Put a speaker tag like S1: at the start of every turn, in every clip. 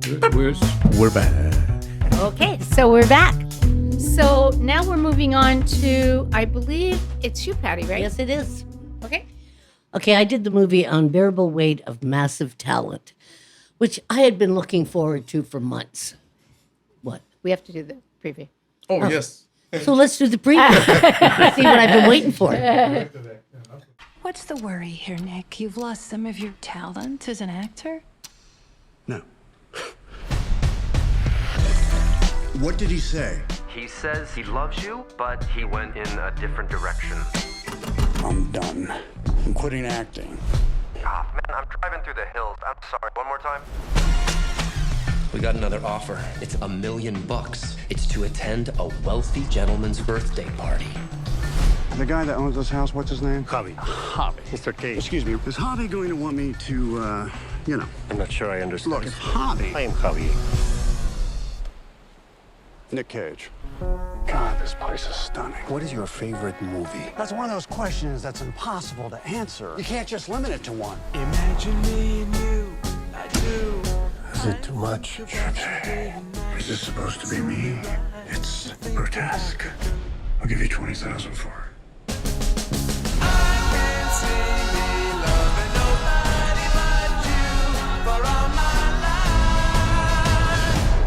S1: We're back.
S2: Okay, so we're back. So now we're moving on to, I believe it's you, Patty, right?
S3: Yes, it is.
S2: Okay.
S3: Okay, I did the movie Unbearable Weight of Massive Talent, which I had been looking forward to for months. What?
S2: We have to do the preview.
S1: Oh, yes.
S3: So let's do the preview. See what I've been waiting for.
S4: What's the worry here, Nick? You've lost some of your talent as an actor?
S5: No. What did he say?
S6: He says he loves you, but he went in a different direction.
S5: I'm done. I'm quitting acting.
S6: Ah, man, I'm driving through the hills. I'm sorry. One more time.
S7: We got another offer. It's $1 million. It's to attend a wealthy gentleman's birthday party.
S5: The guy that owns this house, what's his name?
S8: Javi. Mr. Cage.
S5: Excuse me. Is Javi going to want me to,
S8: I'm not sure I understand.
S5: Look, if Javi...
S8: I am Javi.
S5: Nick Cage. God, this place is stunning.
S8: What is your favorite movie?
S5: That's one of those questions that's impossible to answer. You can't just limit it to one.
S9: Imagine me and you, I do.
S8: Is it too much?
S5: Is this supposed to be me? It's grotesque. I'll give you 20,000 for it.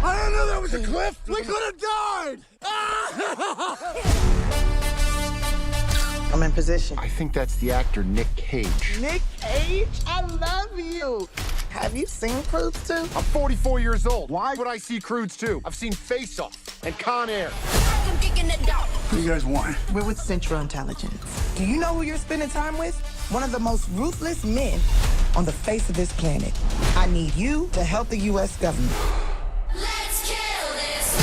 S5: I didn't know that was a cliff. We could have died.
S9: I'm in position.
S8: I think that's the actor Nick Cage.
S9: Nick Cage, I love you. Have you seen Crudes 2?
S8: I'm 44 years old. Why would I see Crudes 2? I've seen Face Off and Con Air.
S5: What do you guys want?
S9: We're with Central Intelligence. Do you know who you're spending time with? One of the most ruthless men on the face of this planet. I need you to help the U.S. government.
S10: Let's kill this.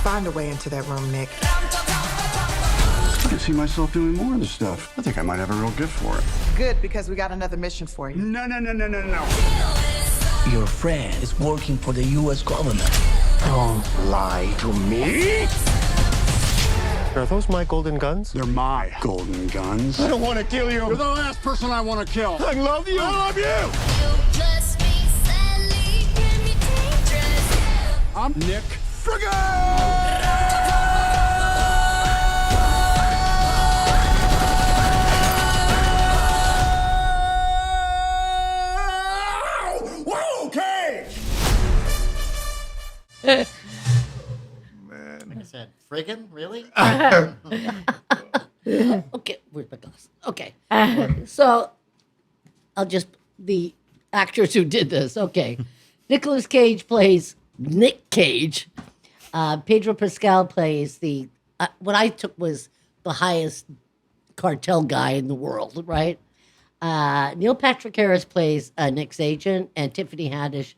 S9: Find a way into that room, Nick.
S5: I can see myself doing more of this stuff. I think I might have a real gift for it.
S9: Good, because we got another mission for you.
S5: No.
S11: Your friend is working for the U.S. government.
S8: Don't lie to me. Are those my golden guns?
S5: They're my golden guns. I don't want to kill you. You're the last person I want to kill. I love you. I love you. I'm Nick Friggin! Whoa, Cage!
S1: Man.
S3: Like I said, friggin'? Really? Okay, where's my glass? Okay. So, the actors who did this, okay. Nicolas Cage plays Nick Cage. Pedro Pascal plays what I took was the highest cartel guy in the world, right? Neil Patrick Harris plays Nick's agent, and Tiffany Haddish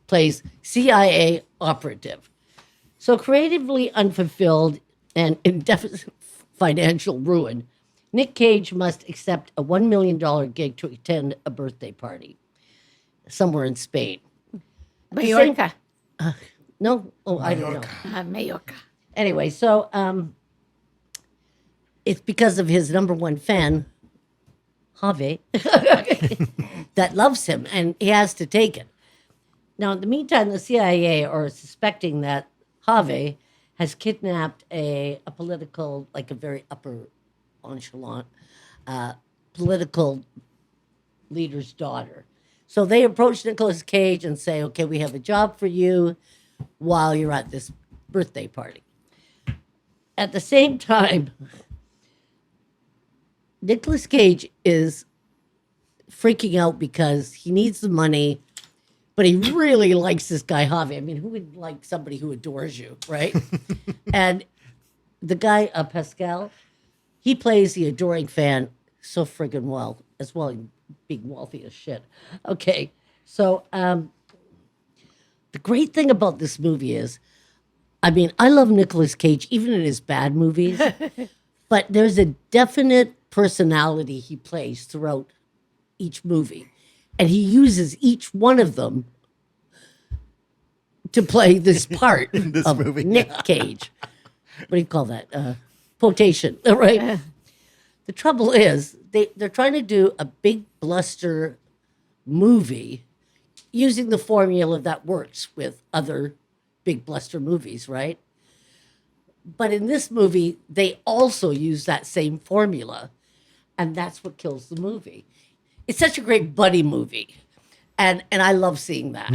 S3: plays CIA operative. So creatively unfulfilled and in deficit financial ruin, Nick Cage must accept a $1 million gig to attend a birthday party somewhere in Spain.
S2: Mallorca.
S3: No? Oh, I don't know.
S2: Mallorca.
S3: Anyway, so it's because of his number one fan, Javi, that loves him, and he has to take it. Now, in the meantime, the CIA are suspecting that Javi has kidnapped a political, like a very upper echelon, political leader's daughter. So they approach Nicolas Cage and say, okay, we have a job for you while you're at this birthday party. At the same time, Nicolas Cage is freaking out because he needs the money, but he really likes this guy, Javi. I mean, who would like somebody who adores you, right? And the guy, Pascal, he plays the adoring fan so friggin' well, as well as being wealthy as shit. Okay, so the great thing about this movie is, I mean, I love Nicolas Cage, even in his bad movies, but there's a definite personality he plays throughout each movie. And he uses each one of them to play this part
S1: This
S3: of
S1: movie.
S3: Nick Cage. What do you call that? Quotation, right? The trouble is, they're trying to do a big bluster movie using the formula that works with other big bluster movies, right? But in this movie, they also use that same formula, and that's what kills the movie. It's such a great buddy movie, and I love seeing that.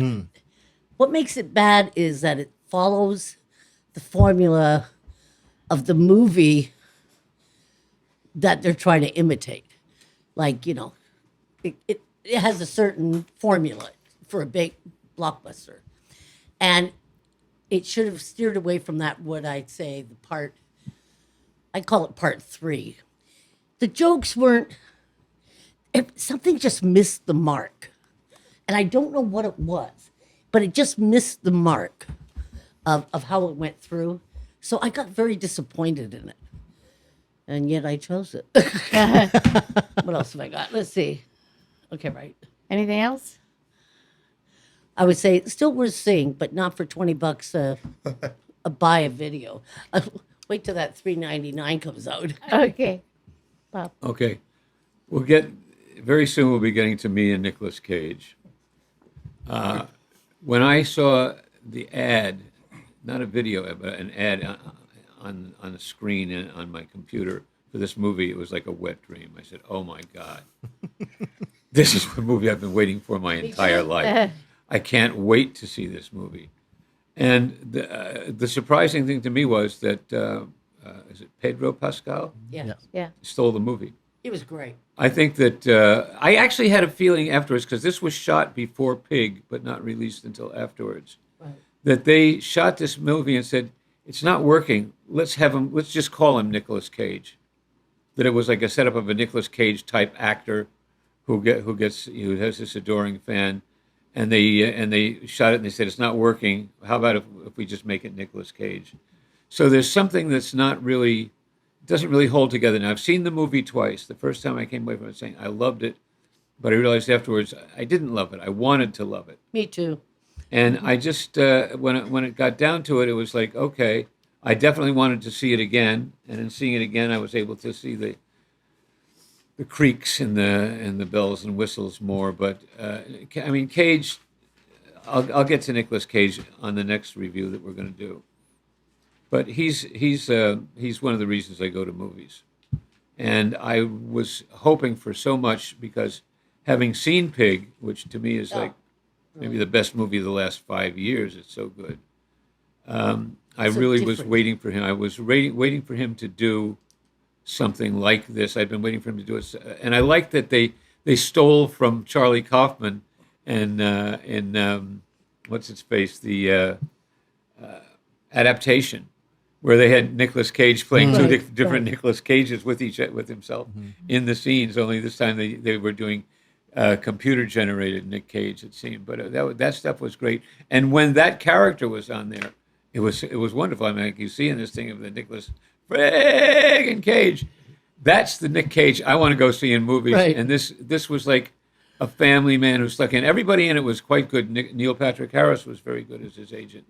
S3: What makes it bad is that it follows the formula of the movie that they're trying to imitate. Like, you know, it has a certain formula for a big blockbuster. And it should have steered away from that, what I'd say, I call it part 3. The jokes weren't, something just missed the mark. And I don't know what it was, but it just missed the mark of how it went through. So I got very disappointed in it. And yet I chose it. What else have I got? Let's see. Okay, right.
S2: Anything else?
S3: I would say it's still worth seeing, but not for $20 a buy a video. Wait till that $3.99 comes out.
S2: Okay. Bob.
S1: Okay. Very soon we'll be getting to me and Nicolas Cage. When I saw the ad, not a video ad, but an ad on the screen and on my computer for this movie, it was like a wet dream. I said, oh my God. This is the movie I've been waiting for my entire life. I can't wait to see this movie. And the surprising thing to me was that, is it Pedro Pascal?
S3: Yeah.
S2: Yeah.
S1: Stole the movie.
S3: It was great.
S1: I think that I actually had a feeling afterwards, because this was shot before Pig, but not released until afterwards,
S3: Right.
S1: that they shot this movie and said, it's not working. Let's just call him Nicolas Cage. That it was like a setup of a Nicolas Cage type actor who has this adoring fan. And they shot it and they said, it's not working. How about if we just make it Nicolas Cage? So there's something that's not really, doesn't really hold together. Now, I've seen the movie twice. The first time I came away from it saying I loved it, but I realized afterwards I didn't love it. I wanted to love it.
S3: Me too.
S1: And I just, when it got down to it, it was like, okay, I definitely wanted to see it again. And in seeing it again, I was able to see the creaks and the bells and whistles more. But I mean, Cage, I'll get to Nicolas Cage on the next review that we're going to do. But he's one of the reasons I go to movies. And I was hoping for so much because having seen Pig, which to me is like maybe the best movie of the last 5 years, it's so good. I really was waiting for him. I was waiting for him to do something like this. I'd been waiting for him to do it, and I like that they stole from Charlie Kaufman and what's its face, the adaptation, where they had Nicolas Cage playing two different Nicolas Cages with himself in the scenes. Only this time they were doing computer generated Nick Cage, it seemed. But that stuff was great. And when that character was on there, it was wonderful. I mean, like you see in this thing of the Nicolas friggin' Cage. That's the Nick Cage I want to go see in movies. Right. And this was like a family man who stuck in. Everybody in it was quite good. Neil Patrick Harris was very good as his agent.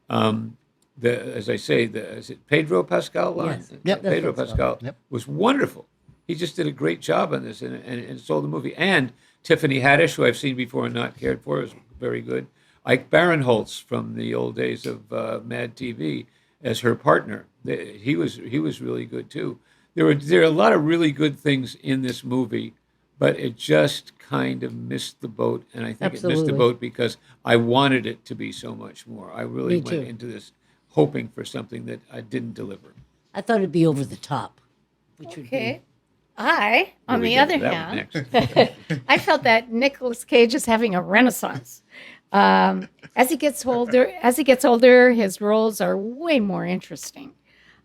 S1: As I say, is it Pedro Pascal?
S3: Yes.
S1: Yep. Pedro Pascal was wonderful. He just did a great job on this and sold the movie. And Tiffany Haddish, who I've seen before and not cared for, is very good. Ike Barinholtz from the old days of Mad TV as her partner. He was really good too. There are a lot of really good things in this movie, but it just kind of missed the boat. And I think it missed the boat because I wanted it to be so much more. I really went into this hoping for something that I didn't deliver.
S3: I thought it'd be over the top. Which would be...
S2: On the other hand, I felt that Nicolas Cage is having a renaissance. As he gets older, his roles are way more interesting.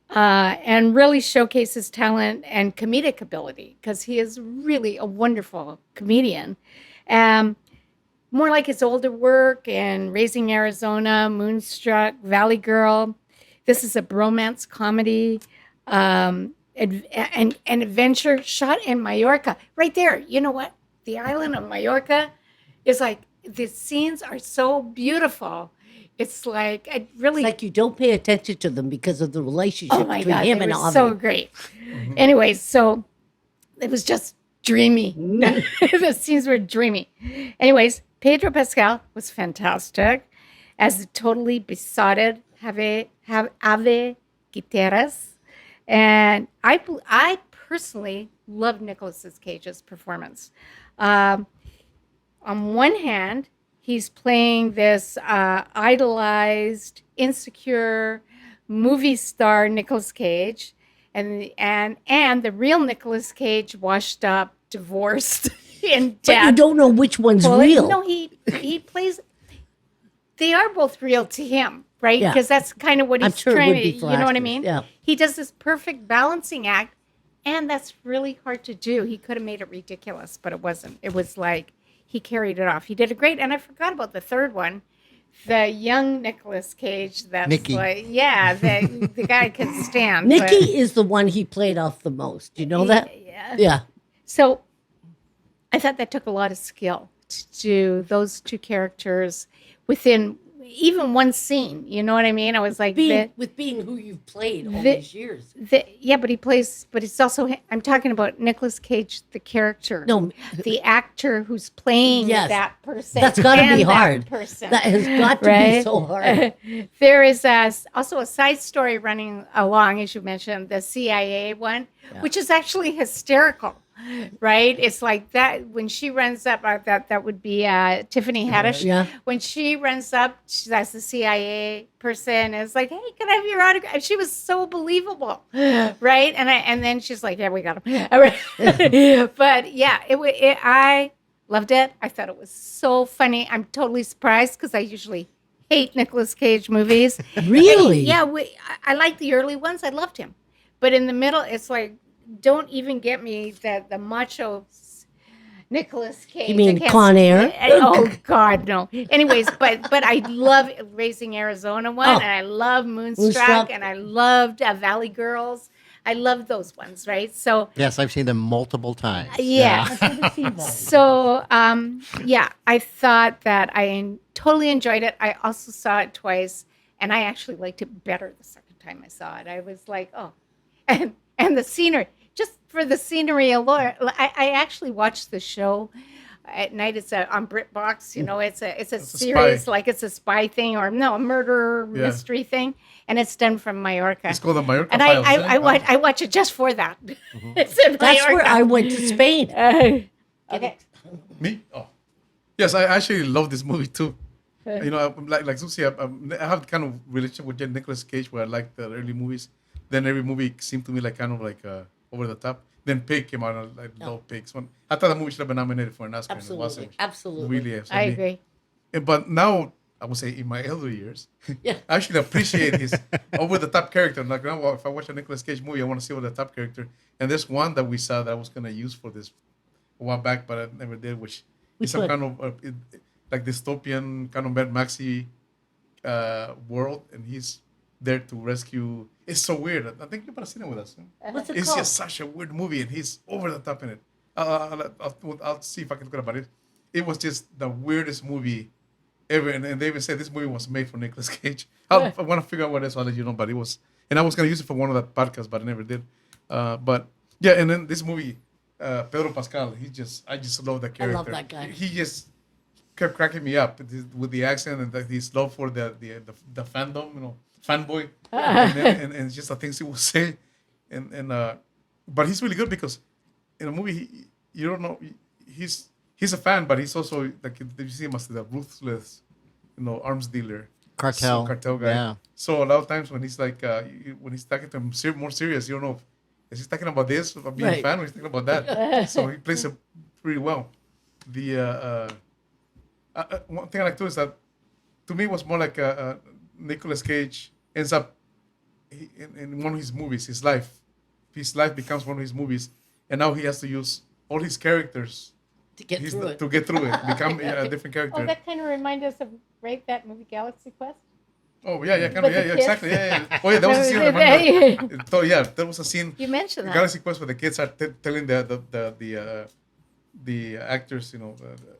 S2: And really showcase his talent and comedic ability because he is really a wonderful comedian. More like his older work in Raising Arizona, Moonstruck, Valley Girl. This is a bromance comedy, an adventure shot in Mallorca. Right there, you know what? The island of Mallorca is like, the scenes are so beautiful. It's like it's
S3: like you don't pay attention to them because of the relationship between him and Avi.
S2: So great. Anyway, so it was just dreamy. The scenes were dreamy. Anyways, Pedro Pascal was fantastic as the totally besotted Ave Guiteras. And I personally love Nicolas Cage's performance. On one hand, he's playing this idolized, insecure movie star Nicolas Cage, and the real Nicolas Cage, washed up, divorced, in debt.
S3: But you don't know which one's real.
S2: No, he plays. They are both real to him, right?
S3: Yeah.
S2: Because that's kind of what he's
S3: sure it
S2: trying
S3: would
S2: to.
S3: be
S2: You
S3: for
S2: know what I
S3: actors,
S2: mean?
S3: yeah.
S2: He does this perfect balancing act, and that's really hard to do. He could have made it ridiculous, but it wasn't. It was like he carried it off. He did a great. And I forgot about the third one. The young Nicolas Cage, that's
S12: Nicky.
S2: like, the guy can stand.
S3: Nicky is the one he played off the most. Do you know that? Yeah.
S2: So I thought that took a lot of skill to do those two characters within even one scene. You know what I mean? I was like,
S3: being who you've played all these years.
S2: But it's also, I'm talking about Nicolas Cage, the character.
S3: No.
S2: The actor who's playing
S3: Yes.
S2: that person.
S3: That's got to
S2: and
S3: be
S2: that
S3: hard.
S2: person.
S3: That has got to be so hard.
S2: There is also a side story running along, as you mentioned, the CIA one, which is actually hysterical, right? It's like that when she runs up, that would be Tiffany Haddish.
S3: Yeah.
S2: When she runs up, that's the CIA person. It's like, hey, can I have your autograph? She was so believable, right? And then she's like, yeah, we got him. All right. But yeah, I loved it. I thought it was so funny. I'm totally surprised because I usually hate Nicolas Cage movies.
S3: Really?
S2: I like the early ones. I loved him. But in the middle, it's like, don't even get me that the macho Nicolas Cage.
S3: You mean Con Air?
S2: Oh God, no. Anyways, but I love Raising Arizona one, and I love Moonstruck, and I loved Valley Girls. I love those ones, right? So
S12: Yes, I've seen them multiple times.
S2: So I thought that I totally enjoyed it. I also saw it twice, and I actually liked it better the second time I saw it. I was like, oh, and the scenery. Just for the scenery alone, I actually watched the show at night. It's on BritBox. You know, it's a series,
S13: spy.
S2: like it's a spy thing or a murder mystery thing, and it's done from Mallorca.
S13: It's called the Mallorca
S2: and
S13: Files.
S2: I watch it just for that. It's in
S3: That's
S2: Mallorca.
S3: where I went to Spain.
S2: Okay.
S13: Me? Oh, yes. I actually love this movie too. You know, like Susie, I have kind of relationship with Nicolas Cage where I like the early movies. Then every movie seemed to me like kind of like over the top. Then Pig came out, and I love Pigs. I thought the movie should have been nominated for an Oscar.
S3: Absolutely,
S13: and it wasn't.
S3: absolutely.
S13: Really,
S2: I agree.
S13: But now, I would say in my elder years, I actually appreciate his over-the-top character. Like now, if I watch a Nicolas Cage movie, I want to see over-the-top character. And there's one that we saw that I was going to use for this a while back, but I never did, which is some kind of like dystopian kind of Mad Maxi world, and he's there to rescue. It's so weird. I think you better seen it with us.
S3: What's it
S13: It's
S3: called?
S13: just such a weird movie, and he's over the top in it. I'll see if I can talk about it. It was just the weirdest movie ever, and they even said this movie was made for Nicolas Cage. I want to figure out what it is. I'll let you know, but it was. And I was gonna use it for one of that podcasts, but I never did. But yeah, and then this movie, Pedro Pascal. I just love that character.
S3: I love that guy.
S13: He just kept cracking me up with the accent and his love for the fandom, you know, fanboy, and just the things he will say, but he's really good because in a movie you don't know he's a fan, but he's also like you see him as the ruthless, you know, arms dealer,
S12: Cartel
S13: guy.
S12: Yeah.
S13: So a lot of times when he's like when he's talking to him more serious, you don't know is he talking about this about being a fan or he's talking about that. So he plays it pretty well. The one thing I like too is that to me it was more like Nicolas Cage ends up in one of his movies. His life becomes one of his movies, and now he has to use all his characters
S3: to get through it.
S13: Become a different character.
S2: Oh, that kind of reminds us of that movie Galaxy Quest.
S13: Oh yeah, exactly. Yeah. Oh yeah, that was a scene. I remember. So yeah, there was a scene.
S2: You mentioned that.
S13: Galaxy Quest where the kids are telling the actors, you know,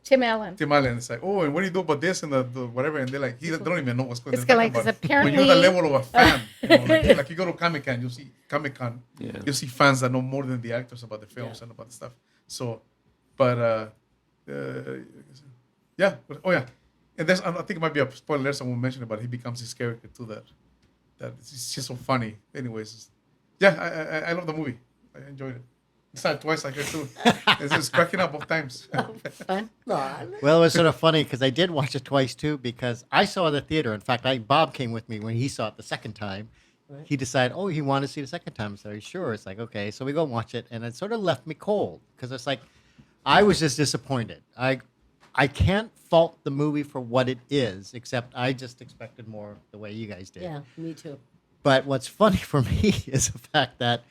S2: Tim Allen.
S13: It's like, oh, and what do you do about this and the whatever? And they're like, they don't even know what's going on.
S2: It's like, because apparently
S13: when you're the level of a fan, you know, like you go to Comic-Con, you see fans that know more than the actors about the films and about the stuff. So, but yeah. Oh yeah, and I think it might be a spoiler. Someone mentioned about he becomes his character too. That it's just so funny. Anyways, yeah, I love the movie. I enjoyed it. I saw it twice. I heard too. It's just cracking up both times.
S2: Fun.
S12: Well, it was sort of funny because I did watch it twice too because I saw it at the theater. In fact, Bob came with me when he saw it the second time. Right. He decided, he wanted to see the second time. So he's sure. It's like, okay, so we go watch it, and it sort of left me cold because it's like I was just disappointed. I can't fault the movie for what it is, except I just expected more the way you guys did.
S3: Yeah, me too.
S12: But what's funny for me is the fact that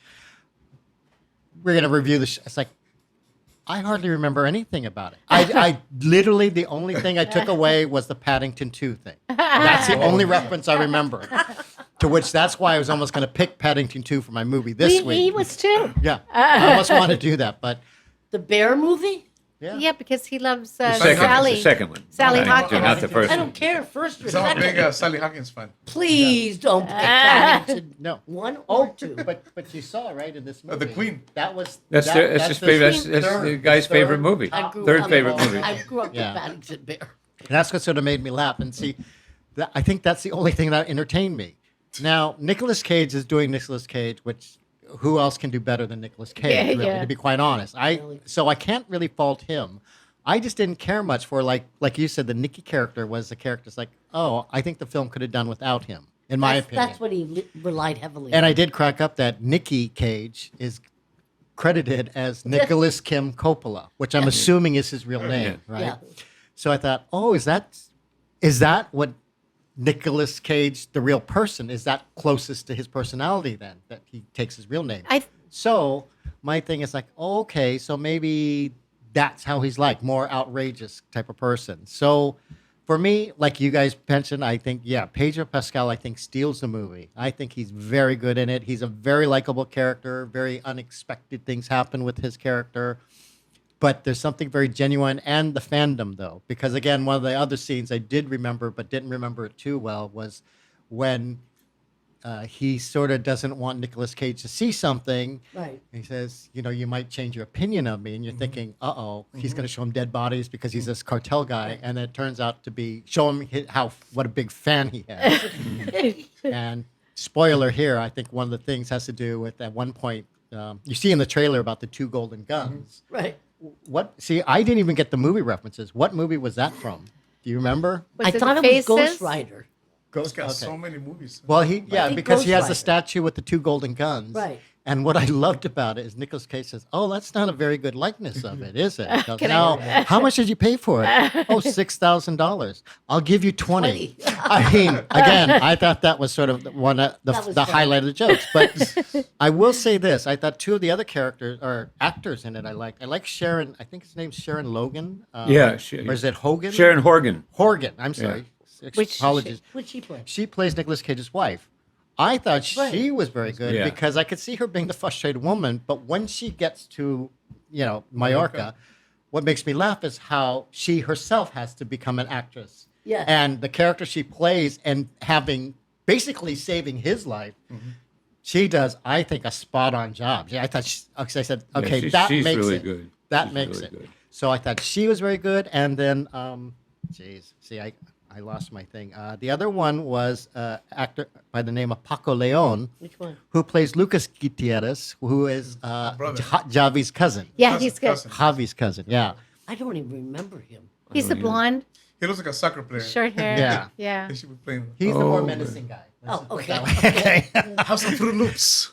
S12: we're going to review the it's like, I hardly remember anything about it. I literally, the only thing I took away was the Paddington 2 thing. That's the only reference I remember. To which, that's why I was almost going to pick Paddington 2 for my movie this week.
S2: He was too.
S12: Yeah, I almost want to do that, but...
S3: The bear movie?
S2: Yeah, because he loves
S1: Sally. The second one.
S2: Sally
S1: Paddington,
S2: Hawkins.
S1: not the first
S3: I
S1: one.
S3: don't care, first or
S13: So I'm a
S3: second.
S13: big Sally Hawkins fan.
S3: Please don't pick Paddington.
S12: No.
S3: 1 or 2.
S12: But you saw, right, in this movie.
S13: The Queen.
S12: That was...
S1: That's his favorite. That's the guy's favorite movie. Third favorite movie.
S3: I grew up with Paddington Bear.
S12: And that's what sort of made me laugh. And see, I think that's the only thing that entertained me. Now, Nicolas Cage is doing Nicolas Cage, which who else can do better than Nicolas Cage, really, to be quite honest. So I can't really fault him. I just didn't care much for, like you said, the Nicky character was the character's like, I think the film could have done without him, in my opinion.
S3: That's what he relied heavily on.
S12: And I did crack up that Nicky Cage is credited as Nicholas Kim Coppola, which I'm assuming is his real name, right?
S3: Yeah.
S12: So I thought, is that what Nicolas Cage, the real person, is that closest to his personality then, that he takes his real name? So my thing is like, okay, so maybe that's how he's like, more outrageous type of person. So for me, like you guys mentioned, I think, Pedro Pascal, I think, steals the movie. I think he's very good in it. He's a very likable character. Very unexpected things happen with his character. But there's something very genuine, and the fandom, though. Because, again, one of the other scenes I did remember, but didn't remember it too well, was when he sort of doesn't want Nicolas Cage to see something.
S3: Right.
S12: He says, you might change your opinion of me. And you're thinking, he's going to show him dead bodies because he's this cartel guy. And then it turns out to be, show him what a big fan he has. And spoiler here, I think one of the things has to do with, at one point, you see in the trailer about the 2 golden guns.
S3: Right.
S12: See, I didn't even get the movie references. What movie was that from? Do you remember?
S3: I thought it was Ghost Rider.
S13: He's got so many movies.
S12: Well, because he has
S3: Rider.
S12: the statue with the 2 golden guns.
S3: Right.
S12: And what I loved about it is Nicolas Cage says, that's not a very good likeness of it, is it? He goes,
S2: Can
S12: no. How much did you pay for it? $6,000. I'll give you 20. I mean, again, I thought that was sort of one of the highlight of the jokes. But I will say this. I thought 2 of the other characters or actors in it I liked. I like Sharon. I think his name's Sharon Logan. Or is it Hogan?
S1: Sharon Horgan.
S12: Horgan. I'm sorry. Apologies.
S3: Which she play?
S12: She plays Nicolas Cage's wife. I thought she was very good because I could see her being the frustrated woman, but when she gets to, Mallorca, what makes me laugh is how she herself has to become an actress.
S3: Yeah.
S12: And the character she plays and basically saving his life, she does, I think, a spot-on job. Yeah, I thought, I said, okay, that
S1: she's
S12: makes
S1: really
S12: it.
S1: good.
S12: That
S1: She's
S12: makes
S1: really
S12: it.
S1: good.
S12: So I thought she was very good. And then, I lost my thing. The other one was an actor by the name of Paco Leon.
S3: Which one?
S12: Who plays Lucas Gutierrez, who is Javi's cousin.
S2: Yeah, he's good.
S12: Javi's cousin, yeah.
S3: I don't even remember him.
S2: He's the blonde,
S13: He looks like a soccer player.
S2: short hair.
S12: Yeah.
S13: He should be playing.
S12: He's the more menacing guy.
S3: Oh, okay.
S13: Have some Fruit Loops.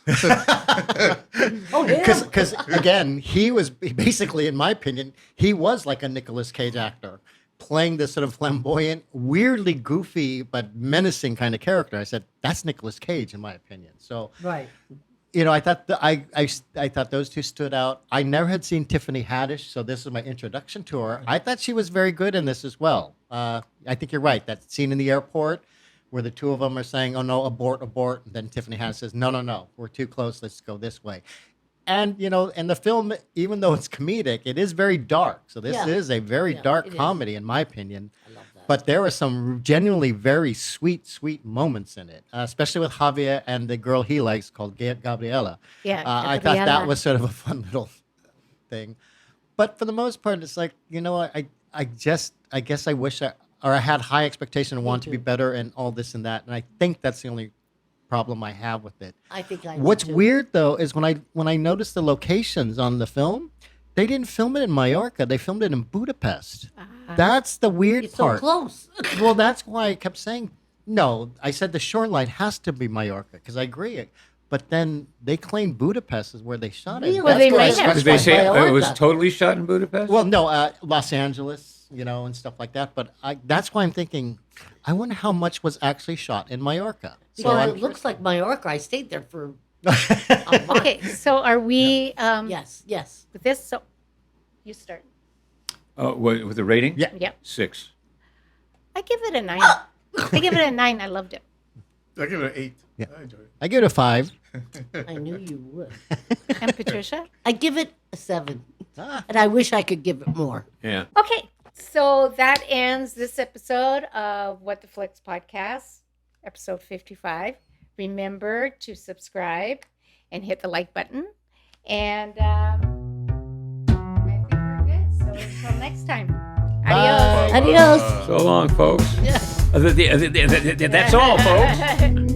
S3: Oh, yeah.
S12: Because again, he was basically, in my opinion, he was like a Nicolas Cage actor, playing this sort of flamboyant, weirdly goofy but menacing kind of character. I said, that's Nicolas Cage, in my opinion. So,
S3: Right.
S12: I thought I thought those 2 stood out. I never had seen Tiffany Haddish, so this is my introduction to her. I thought she was very good in this as well. I think you're right. That scene in the airport where the 2 of them are saying, "Oh no, abort, abort," and then Tiffany Haddish says, "No, we're too close. Let's go this way." And and the film, even though it's comedic, it is very dark. So this is a very dark comedy, in my opinion.
S3: I love that.
S12: But there are some genuinely very sweet moments in it, especially with Javier and the girl he likes called Gabriela.
S2: Yeah,
S12: I thought that was sort of a fun little thing. But for the most part, it's like, you know, I guess I wish I had high expectation and wanted to be better and all this and that. And I think that's the only problem I have with it.
S3: I think I
S12: What's
S3: do too.
S12: weird though is when I noticed the locations on the film, they didn't film it in Mallorca. They filmed it in Budapest. That's the weird
S3: It's
S12: part.
S3: so close.
S12: Well, that's why I kept saying no. I said the shoreline has to be Mallorca because I agree. But then they claim Budapest is where they shot it.
S3: Really?
S2: Well, they
S12: That's
S2: may
S12: why
S2: have.
S1: Did they say it was
S3: Mallorca.
S1: totally shot in Budapest?
S12: Well, no, Los Angeles, you know, and stuff like that. But that's why I'm thinking, I wonder how much was actually shot in Mallorca. So
S3: Well,
S12: I'm,
S3: it looks like Mallorca. I stayed there for a month.
S2: Okay, so are we
S3: Yes.
S2: with this? So you start.
S1: With the rating?
S12: Yeah.
S2: Yep.
S1: 6.
S2: I give it a 9. I give it a 9. I loved it.
S13: I give it an 8.
S12: Yeah.
S13: I enjoy it.
S12: I give it a 5.
S3: I knew you would.
S2: And Patricia?
S3: I give it a 7. And I wish I could give it more.
S1: Yeah.
S2: Okay, so that ends this episode of What the Flicks podcast, episode 55. Remember to subscribe and hit the like button. And I think we're good. So until next time. Adios.
S3: Adios.
S1: So long, folks.
S3: Yeah.
S1: That's all, folks.